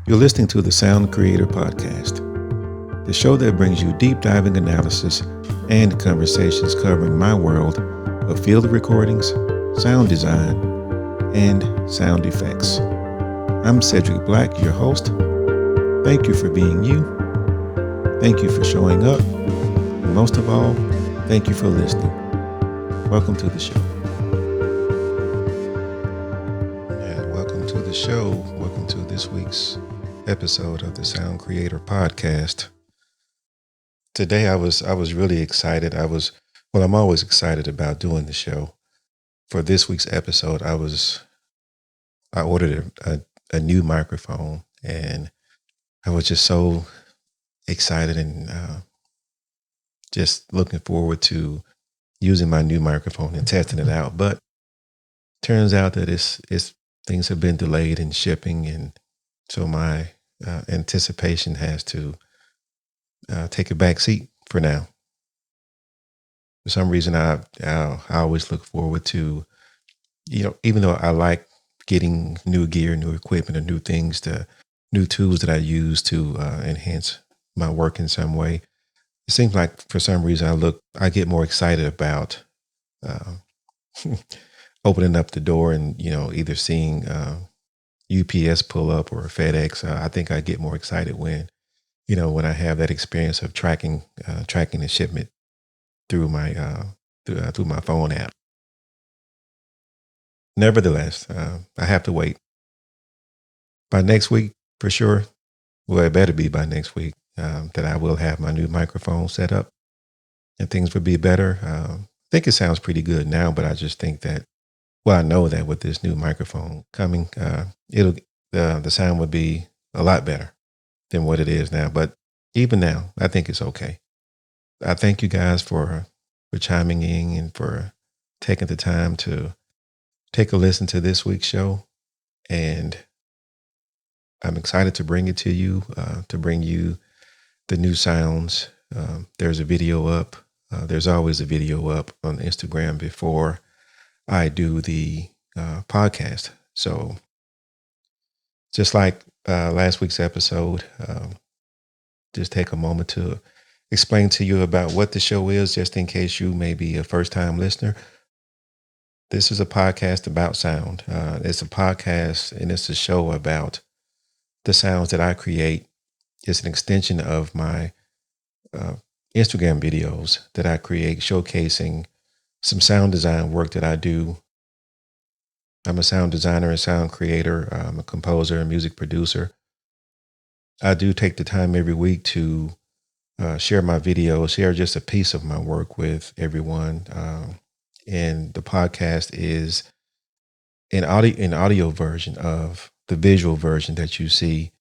You're listening to the Sound Creator Podcast, the show that brings you deep diving analysis and conversations covering my world of field recordings, sound design, and sound effects. I'm Cedric Black, your host. Thank you for being you. Thank you for showing up. And most of all, thank you for listening. Welcome to the show. Welcome to the show. Welcome to this week's episode of the Sound Creator Podcast. Today I was really excited. I'm always excited about doing the show. For this week's episode, I ordered a new microphone, and I was just so excited and just looking forward to using my new microphone and testing it out. But turns out that it's things have been delayed in shipping, and so my anticipation has to take a back seat for now. For some reason, I always look forward to, even though I like getting new gear, new equipment, or new things, new tools that I use to enhance my work in some way. It seems like for some reason I get more excited about opening up the door and, either seeing UPS pull up or FedEx. I think I get more excited when I have that experience of tracking the shipment through my through my phone app. Nevertheless, I have to wait. By next week, for sure. Well, it better be by next week that I will have my new microphone set up and things would be better. I think it sounds pretty good now, but I just think that, I know that with this new microphone coming, the sound would be a lot better than what it is now. But even now, I think it's okay. I thank you guys for chiming in and for taking the time to take a listen to this week's show. And I'm excited to bring it to you, to bring you the new sounds. There's a video up. There's always a video up on Instagram before I do the podcast. So just like last week's episode, just take a moment to explain to you about what the show is, just in case you may be a first-time listener. This is a podcast about sound. It's a podcast and it's a show about the sounds that I create. It's an extension of my Instagram videos that I create, showcasing some sound design work that I do. I'm a sound designer and sound creator. I'm a composer and music producer. I do take the time every week to share my videos, share just a piece of my work with everyone. And the podcast is an audio version of the visual version that you see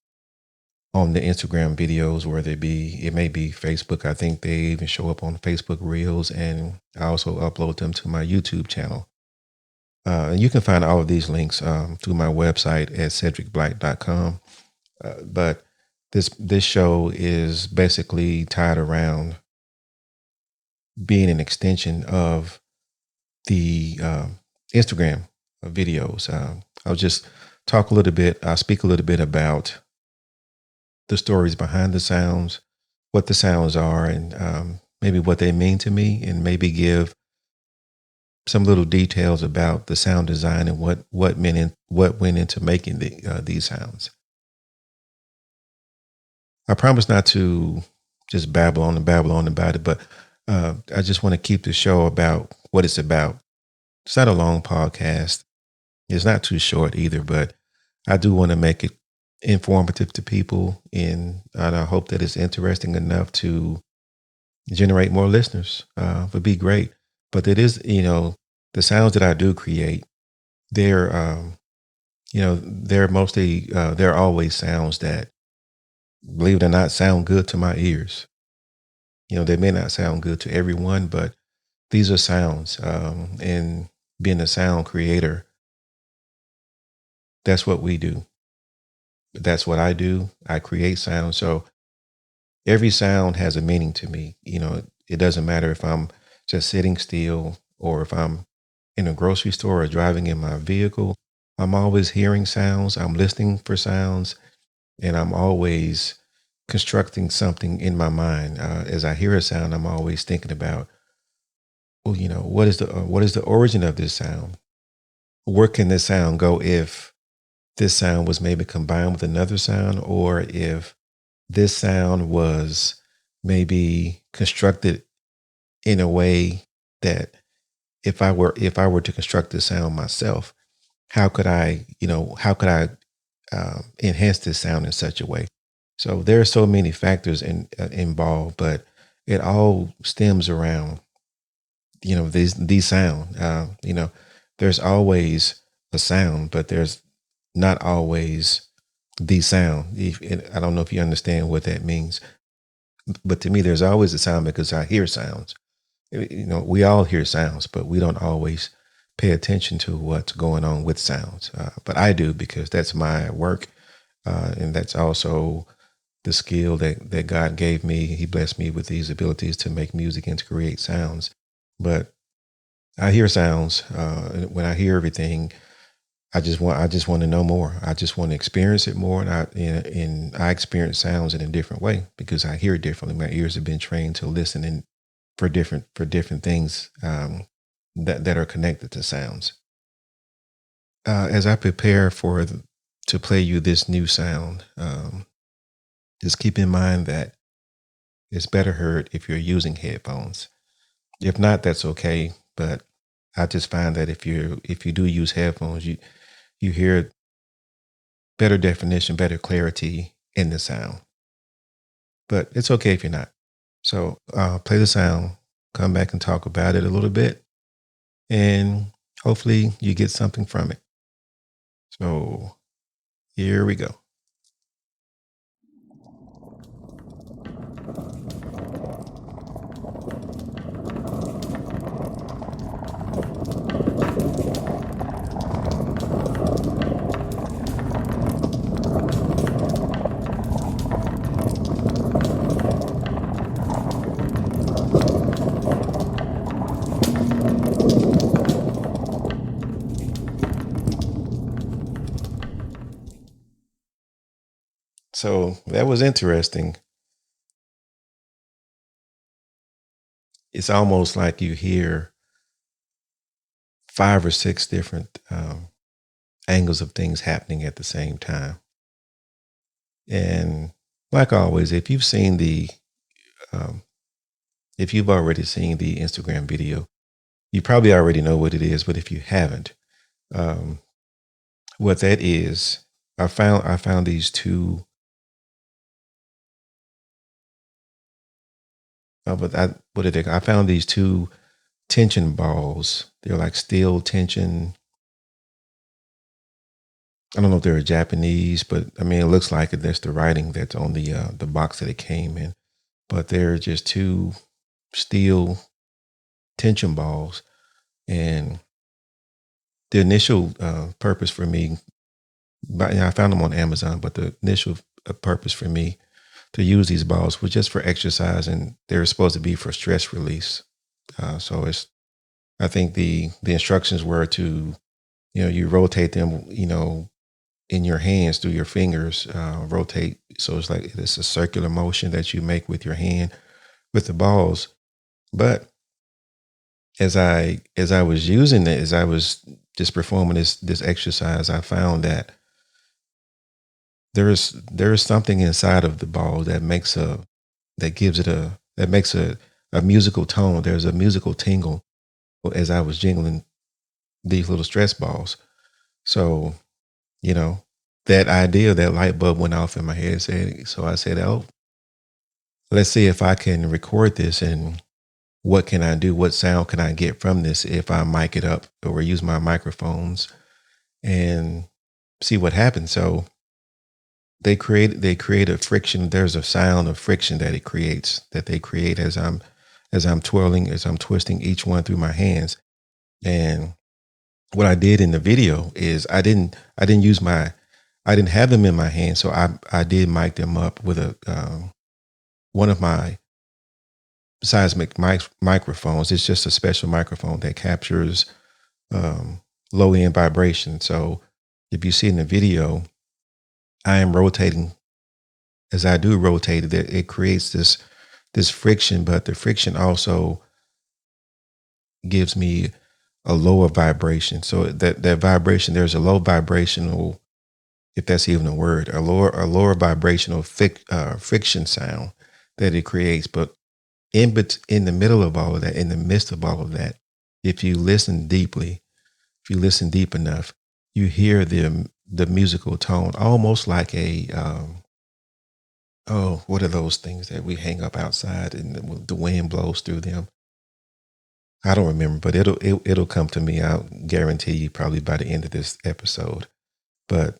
on the Instagram videos, whether it may be Facebook. I think they even show up on Facebook Reels, and I also upload them to my YouTube channel. And you can find all of these links through my website at cedricblack.com. But this show is basically tied around being an extension of the Instagram videos. I'll just speak a little bit about the stories behind the sounds, what the sounds are, and maybe what they mean to me, and maybe give some little details about the sound design and what went into making these sounds. I promise not to just babble on about it, but I just want to keep the show about what it's about. It's not a long podcast. It's not too short either, but I do want to make it informative to people, and I hope that it's interesting enough to generate more listeners. Would be great. But it is, the sounds that I do create, they're mostly, they're always sounds that, believe it or not, sound good to my ears. They may not sound good to everyone, but these are sounds. And being a sound creator, that's what we do. That's what I do. I create sound. So every sound has a meaning to me. It doesn't matter if I'm just sitting still or if I'm in a grocery store or driving in my vehicle. I'm always hearing sounds. I'm listening for sounds. and I'm always constructing something in my mind. As I hear a sound, I'm always thinking about, well, what is the origin of this sound? Where can this sound go if this sound was maybe combined with another sound, or if this sound was maybe constructed in a way that if I were to construct this sound myself, how could I enhance this sound in such a way? So there are so many factors involved, but it all stems around these sound. There's always a sound, but there's not always the sound. I don't know if you understand what that means, but to me, there's always a sound because I hear sounds. We all hear sounds, but we don't always pay attention to what's going on with sounds. But I do because that's my work, and that's also the skill that God gave me. He blessed me with these abilities to make music and to create sounds. But I hear sounds. And when I hear everything, I just want to know more. I just want to experience it more, and I experience sounds in a different way because I hear it differently. My ears have been trained to listen for different things that are connected to sounds. As I prepare to play you this new sound, just keep in mind that it's better heard if you're using headphones. If not, that's okay. But I just find that if you do use headphones, you hear better definition, better clarity in the sound. But it's okay if you're not. So play the sound, come back and talk about it a little bit, and hopefully you get something from it. So here we go. So that was interesting. It's almost like you hear five or six different angles of things happening at the same time. And like always, um, if you've already seen the Instagram video, you probably already know what it is. But if you haven't, um, what that is, I found these two. But what did they? I found these two tension balls. They're like steel tension. I don't know if they're Japanese, but I mean, it looks like it. That's the writing that's on the box that it came in. But they're just two steel tension balls, and the initial purpose for me, but I found them on Amazon. But the initial purpose for me to use these balls was just for exercise, and they're supposed to be for stress release. So it's I think the instructions were to you rotate them in your hands through your fingers, rotate. So it's a circular motion that you make with your hand with the balls. But as I was using it, as I was just performing this exercise, I found that there is something inside of the ball that gives it that makes a musical tone. There's a musical tingle as I was jingling these little stress balls. So you know that idea, that light bulb went off in my head. So I said, oh, let's see if I can record this, and what can I do? What sound can I get from this if I mic it up or use my microphones and see what happens? So they create a friction. There's a sound of friction that they create as I'm twirling, as I'm twisting each one through my hands. And what I did in the video is I didn't have them in my hand, so I did mic them up with a one of my seismic microphones. It's just a special microphone that captures low end vibration. So if you see in the video, I am rotating as I do rotate it, it creates this friction, but the friction also gives me a lower vibration. So that vibration, there's a low vibrational, if that's even a word, a lower vibrational friction sound that it creates. But in the middle of all of that, in the midst of all of that, if you listen deeply, if you listen deep enough, you hear the musical tone, almost like a oh, what are those things that we hang up outside and the wind blows through them? I don't remember, but it'll come to me. I'll guarantee you probably by the end of this episode. But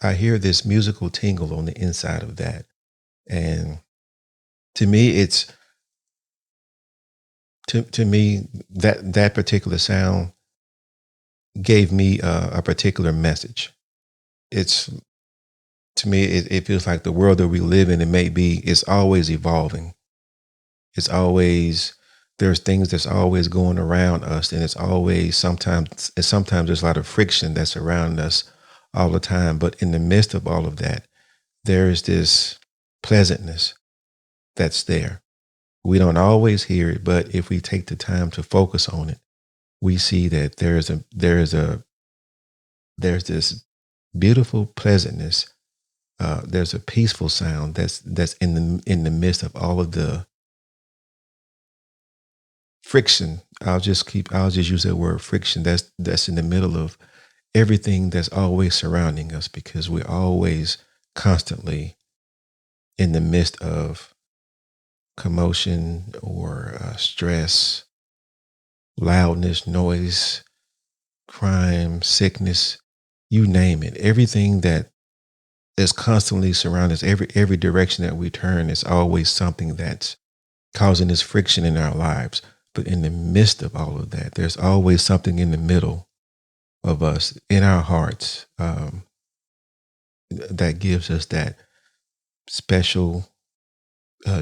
I hear this musical tingle on the inside of that, and to me, it's to me that particular sound gave me a particular message. It's to me, it feels like the world that we live in, it's always evolving. It's always, there's things that's always going around us, and it's always sometimes there's a lot of friction that's around us all the time. But in the midst of all of that, there's this pleasantness that's there. We don't always hear it, but if we take the time to focus on it, we see that there's this beautiful pleasantness. There's a peaceful sound that's in the midst of all of the friction. I'll just use that word friction. That's in the middle of everything that's always surrounding us, because we're always constantly in the midst of commotion or stress, loudness, noise, crime, sickness, you name it. Everything that is constantly surrounding us, every direction that we turn, is always something that's causing this friction in our lives. But in the midst of all of that, there's always something in the middle of us, in our hearts, that gives us that special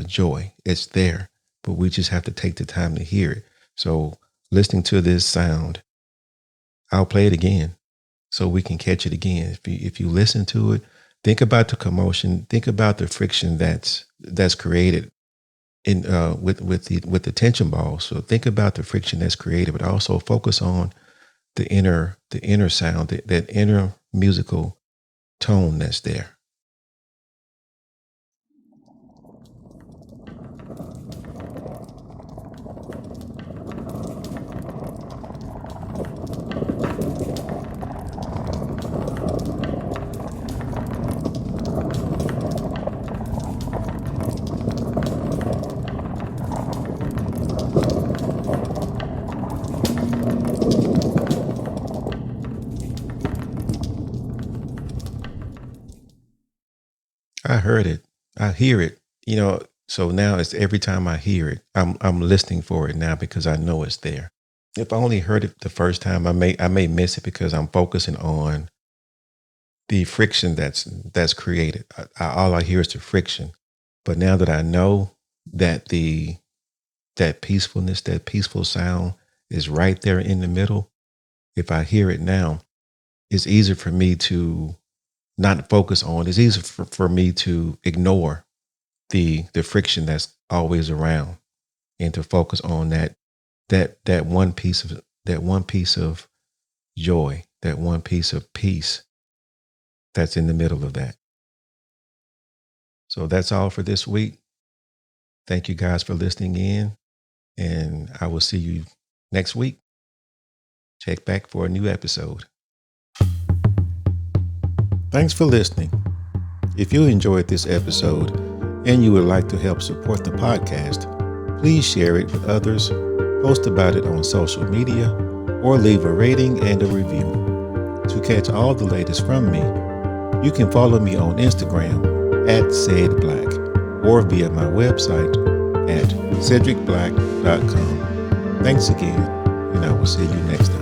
joy. It's there, but we just have to take the time to hear it. So listening to this sound, I'll play it again so we can catch it again. If you listen to it, think about the commotion, think about the friction that's created in with the tension ball. So think about the friction that's created, but also focus on the inner sound, that inner musical tone that's there. I heard it. I hear it. So now it's every time I hear it, I'm listening for it now because I know it's there. If I only heard it the first time, I may miss it because I'm focusing on the friction that's created. All I hear is the friction. But now that I know that that peacefulness, that peaceful sound is right there in the middle, if I hear it now, it's easier for me to not focus on. It's easier for me to ignore the friction that's always around, and to focus on that one piece of joy, that one piece of peace that's in the middle of that. So that's all for this week. Thank you guys for listening in, and I will see you next week. Check back for a new episode. Thanks for listening. If you enjoyed this episode and you would like to help support the podcast, please share it with others, post about it on social media, or leave a rating and a review. To catch all the latest from me, you can follow me on Instagram @saidblack or via my website at cedricblack.com. Thanks again, and I will see you next time.